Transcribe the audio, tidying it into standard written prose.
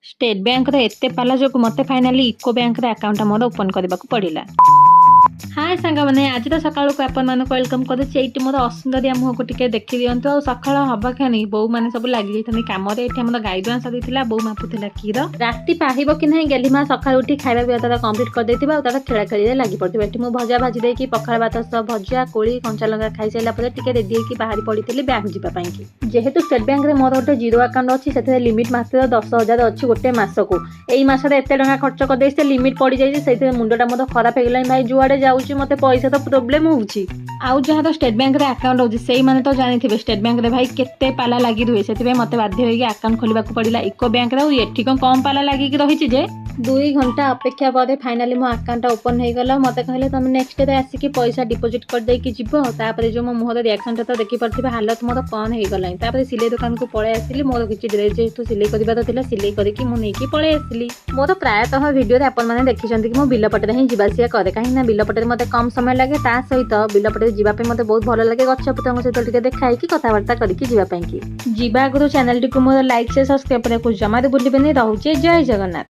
State bank रे एते पाला जो मते फाइनाली इको बैंक रे अकाउंट मोर ओपन करबा को पड़िला। हाय सांगा माने आज तो सकाळु को अपन मान वेलकम कर एटी मोर असुंदरिया मुह को टिके देखि दियंतु आ सकाळ हबा खानी बो माने सब लागि जैतनी काम रे एठी हमर गाई दुआ सदिथिला बो मापुथिला खीर राती पाहिबो कि नहीं गेली मा सकाळ उठी खाइबा पिया तारा कंप्लीट कर देतिबा आ तारा खेला खेली रे लागि पड़तिबा एठी मु भजा भाजी देकी पखाळ भात सब भजिया कोळी कंचा लंगा खाइ सैला परे टिके रेडी होकी बाहरी पड़िथिली बैंक जिबा पई की जेहेतु स्टेट बैंक रे मोर गोटे जीरो अकाउंट अछि सेते लिमिट मात्र 10,000 अछि गोटे मास को एई मास रे एते टका खर्च कर देइसे लिमिट पड़ी जाई सेते मुंडटा मोर खराब हे गेलै भाई जुआडे जाउची मते पैसा तो प्रोब्लेम होउची आउ जहाँ तो स्टेट बैंक रे अकाउंट होची सेई माने तो जानिथिबे स्टेट बैंक रे भाई केते पाला लागि रुहे सेति मते बाध्य होई अकाउंट खोलिबा को पड़िला इको बैंक रे एठी कम पाला लागि कि रहिची जे 2 घंटा अपेक्षा पर फाइनाली मो अकाउंट ओपन हो गला मते कहले तुम नेक्स्ट डे आसी पैसा डिपोजिट कर दे कि जीवो तापर जो मो मुहर रिएक्शन तो देखि परथिबा हालत मोर कौन हो गला तापर सिलाई दुकान को पळे आसिली मोर किछि ड्रेस जेतु सिलाई करबा तो थिला सिलाई करके मु नेकी पळे आसिली मोर प्रायतः वीडियो रे अपन माने देखिछंती कि मो बिलपटे रे जिबासिया करे काहे ना बिलपटे मते कम समय लागे ता सहित बिलपटे जीवा पे मते बहुत भलो लागे गच्छ पुतंग सहित टिके देखाई कि कथा वार्ता करके जीवा पई की जीवा गुरु चैनल टी को मोर लाइक से सब्सक्राइब करे को जमा दे भूलिबे नै रहउचे जय जगन्नाथ।